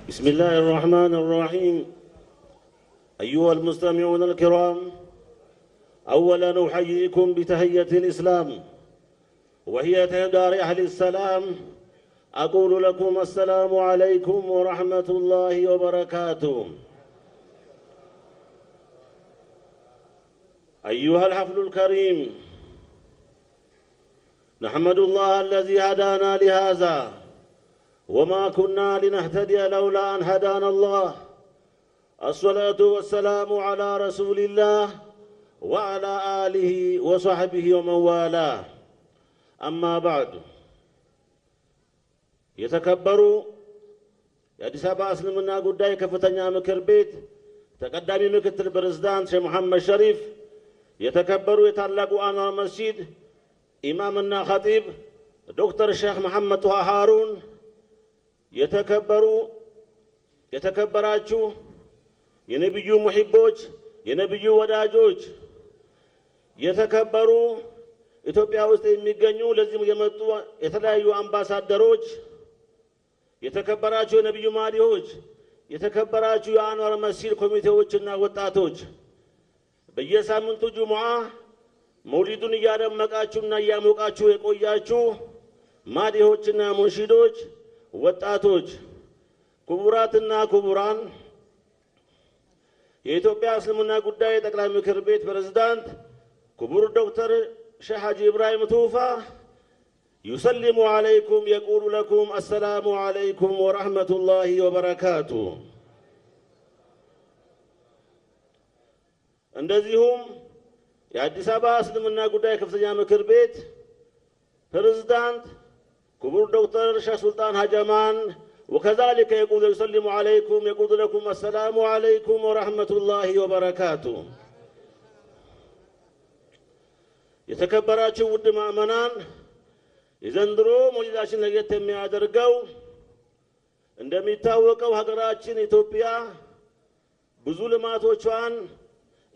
بسم الله الرحمن الرحيم. أيها المستمعون الكرام، أولا أحييكم بتحية الإسلام وهي دار أهل السلام. أقول لكم السلام عليكم ورحمة الله وبركاته. أيها الحفل الكريم، نحمد الله الذي هدانا لهذا وما كنا لنهتدي لولا أن هدانا الله. الصلاة والسلام على رسول الله وعلى آله وصحبه ومن والاه. أما بعد، يتكبروا የአዲስ አበባ እስልምና ጉዳይ ከፍተኛ ምክር ቤት ተቀዳሚ ምክትል ፕሬዝዳንት ሼህ መሐመድ ሸሪፍ፣ የተከበሩ የታላቁ አንዋር መስጂድ ኢማምና ኸጢብ ዶክተር ሼህ መሐመድ ጧሃ ሃሩን፣ የተከበራችሁ የነብዩ ሙሂቦች፣ የነብዩ ወዳጆች፣ የተከበሩ ኢትዮጵያ ውስጥ የሚገኙ ለዚህ የመጡ የተለያዩ አምባሳደሮች፣ የተከበራችሁ የነብዩ ማዲዎች፣ የተከበራችሁ የአንዋር መስጂድ ኮሚቴዎችና ወጣቶች፣ በየሳምንቱ ጁሙዓ መውሊዱን እያደመቃችሁና እያሞቃችሁ የቆያችሁ ማዲዎችና ሙንሺዶች፣ ወጣቶች፣ ክቡራትና ክቡራን፣ የኢትዮጵያ እስልምና ጉዳይ ጠቅላይ ምክር ቤት ፕሬዝዳንት ክቡር ዶክተር ሼህ ሐጂ ኢብራሂም ቱፋ يسلم عليكم يقول لكم السلام عليكم ورحمة الله وبركاته። እንደዚሁም የአዲስ አበባ እስልምና ጉዳይ ከፍተኛ ምክር ቤት ፕሬዝዳንት ክቡር ዶክተር ሼህ ሱልጣን ሀጀማን وكذلك يقول يسلم عليكم يقول لكم السلام عليكم ورحمة الله وبركاته። የተከበራችሁ ውድ ምእመናን፣ የዘንድሮ መውሊዳችን ለየት የሚያደርገው እንደሚታወቀው ሀገራችን ኢትዮጵያ ብዙ ልማቶቿን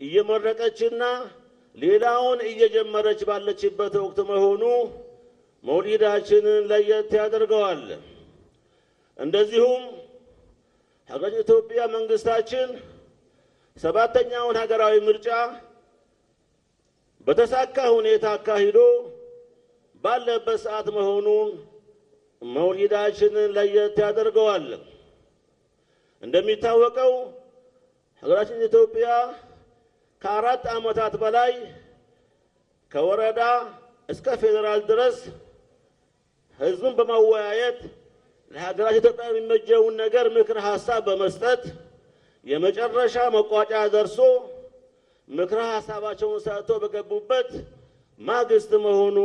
እየመረቀችና ሌላውን እየጀመረች ባለችበት ወቅት መሆኑ መውሊዳችንን ለየት ያደርገዋል። እንደዚሁም ሀገራችን ኢትዮጵያ መንግስታችን ሰባተኛውን ሀገራዊ ምርጫ በተሳካ ሁኔታ አካሂዶ ባለበት ሰዓት መሆኑን መውሊዳችንን ለየት ያደርገዋል። እንደሚታወቀው ሀገራችን ኢትዮጵያ ከ4 ዓመታት በላይ ከወረዳ እስከ ፌዴራል ድረስ ህዝብን በማወያየት ለሀገራችን ኢትዮጵያ የሚመጀውን ነገር ምክር ሀሳብ በመስጠት የመጨረሻ መቋጫ ደርሶ ምክር ሀሳባቸውን ሰጥተው በገቡበት ማግስት መሆኑ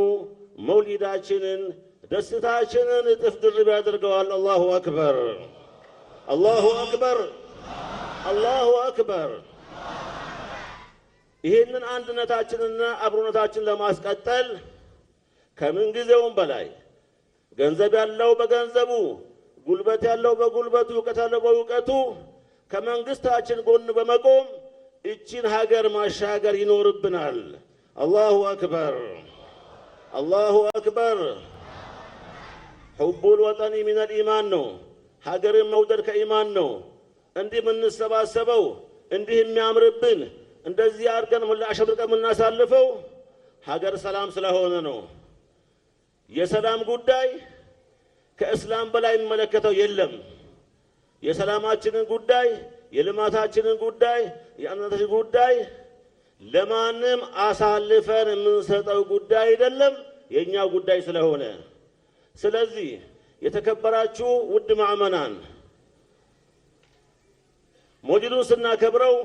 መውሊዳችንን ደስታችንን እጥፍ ድርብ ያደርገዋል። አላሁ አክበር፣ አላሁ አክበር፣ አላሁ አክበር። ይህንን አንድነታችንና አብሮነታችን ለማስቀጠል ከምን ጊዜውም በላይ ገንዘብ ያለው በገንዘቡ፣ ጉልበት ያለው በጉልበቱ፣ እውቀት ያለው በእውቀቱ ከመንግስታችን ጎን በመቆም እቺን ሀገር ማሻገር ይኖርብናል። አላሁ አክበር፣ አላሁ አክበር። ሑቡል ወጠኒ ሚነል ኢማን ነው። ሀገርን መውደድ ከኢማን ነው። እንዲህ የምንሰባሰበው እንዲህ የሚያምርብን እንደዚህ አድርገን አሸብርቀን የምናሳልፈው ሀገር ሰላም ስለሆነ ነው። የሰላም ጉዳይ ከእስላም በላይ የሚመለከተው የለም። የሰላማችንን ጉዳይ፣ የልማታችንን ጉዳይ፣ የአንድነታችንን ጉዳይ ለማንም አሳልፈን የምንሰጠው ጉዳይ አይደለም፣ የኛ ጉዳይ ስለሆነ። ስለዚህ የተከበራችሁ ውድ ምእመናን፣ መውሊዱን ስናከብረው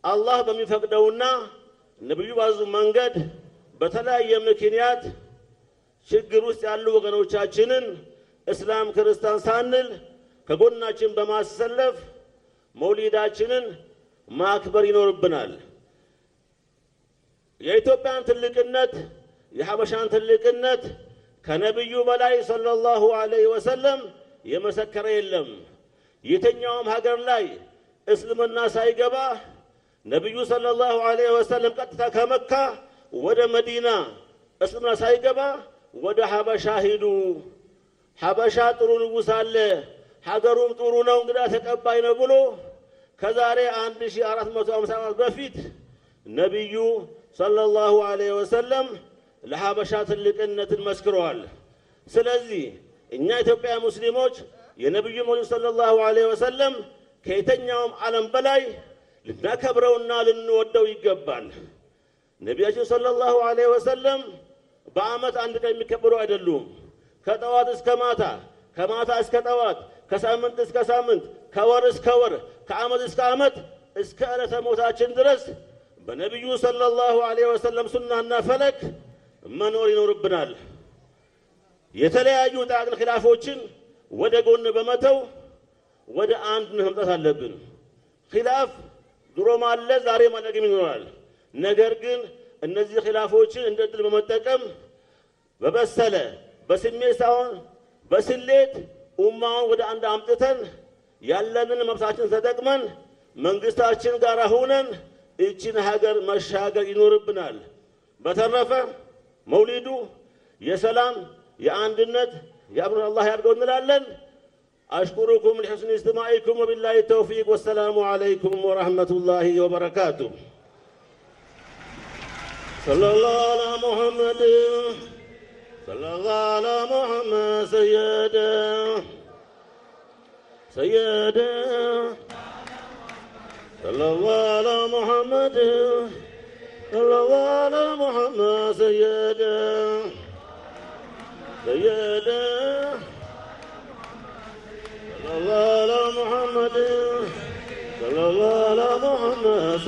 አላህ በሚፈቅደውና ነብዩ ባዙ መንገድ በተለያየ ምክንያት ችግር ውስጥ ያሉ ወገኖቻችንን እስላም ክርስቲያን ሳንል ከጎናችን በማሰለፍ መውሊዳችንን ማክበር ይኖርብናል። የኢትዮጵያን ትልቅነት፣ የሐበሻን ትልቅነት ከነብዩ በላይ ሰለላሁ ዐለይሂ ወሰለም የመሰከረ የለም። የትኛውም ሀገር ላይ እስልምና ሳይገባ ነብዩ ሰለላሁ ዐለይሂ ወሰለም ቀጥታ ከመካ ወደ መዲና እስልምና ሳይገባ ወደ ሐበሻ ሂዱ፣ ሐበሻ ጥሩ ንጉሥ አለ፣ ሀገሩም ጥሩ ነው እንግዳ ተቀባይ ነው ብሎ ከዛሬ 1450 ዓመት በፊት ነብዩ ሰለላሁ ዐለይሂ ወሰለም ለሐበሻ ትልቅነትን መስክረዋል። ስለዚህ እኛ ኢትዮጵያ ሙስሊሞች የነብዩ መሐመድ ሰለላሁ ዐለይሂ ወሰለም ከየትኛውም ዓለም በላይ ልናከብረውና ልንወደው ይገባል። ነቢያችን ሰለላሁ ዐለይሂ ወሰለም በዓመት አንድ ቀን የሚከበሩ አይደሉም። ከጠዋት እስከ ማታ፣ ከማታ እስከ ጠዋት፣ ከሳምንት እስከ ሳምንት፣ ከወር እስከ ወር፣ ከዓመት እስከ ዓመት እስከ ዕለተ ሞታችን ድረስ በነቢዩ ሰለላሁ ዐለይሂ ወሰለም ሱናና ፈለግ መኖር ይኖርብናል። የተለያዩ ጥቃቅን ኺላፎችን ወደ ጎን በመተው ወደ አንድ መምጣት አለብን። ኺላፍ ድሮም አለ፣ ዛሬም ነገም ይኖራል። ነገር ግን እነዚህ ኺላፎችን እንደ ዕድል በመጠቀም በበሰለ በስሜት ሳይሆን በስሌት ኡማውን ወደ አንድ አምጥተን ያለንን መብታችን ተጠቅመን መንግስታችን ጋር ሆነን እቺን ሀገር መሻገር ይኖርብናል። በተረፈ መውሊዱ የሰላም የአንድነት የአብሮነት አላህ ያድርገው እንላለን። أشكركم لحسن استماعكم وبالله التوفيق والسلام عليكم ورحمة الله وبركاته. صلى الله على محمد صلى الله على محمد سيدا صلى الله على محمد صلى الله على محمد سيدا صلى الله على محمد صلى الله على محمد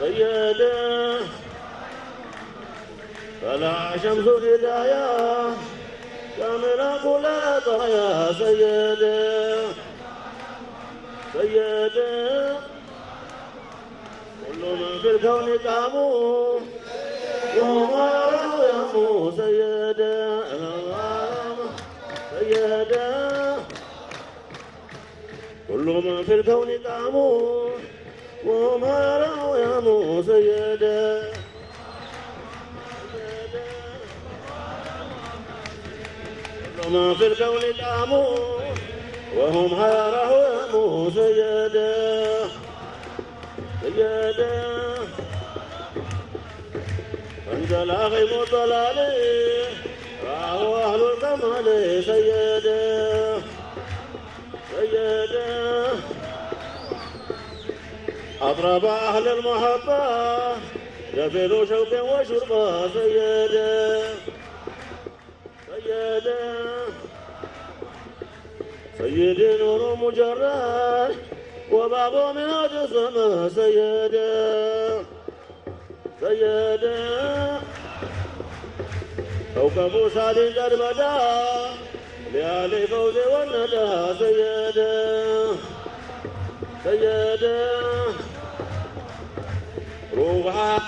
سيدا طلع شمس الهدايا كامل كل طايا سيدا كل من في الكون قاموا وهم يروا سيدا كل من في الكون قاموا وهم يروا يا سيدا كل من في الكون قاموا وهم يروا يا سيدا فانزل غيم الضلال راه أهل الكمال سيدا أطرب أهل المحبة جفل شوق وشربة سيدا سيدي نور مجرد وباب من جسم سيدا كوكب سعد قد بدا لآل فوز والندى سيدا روحا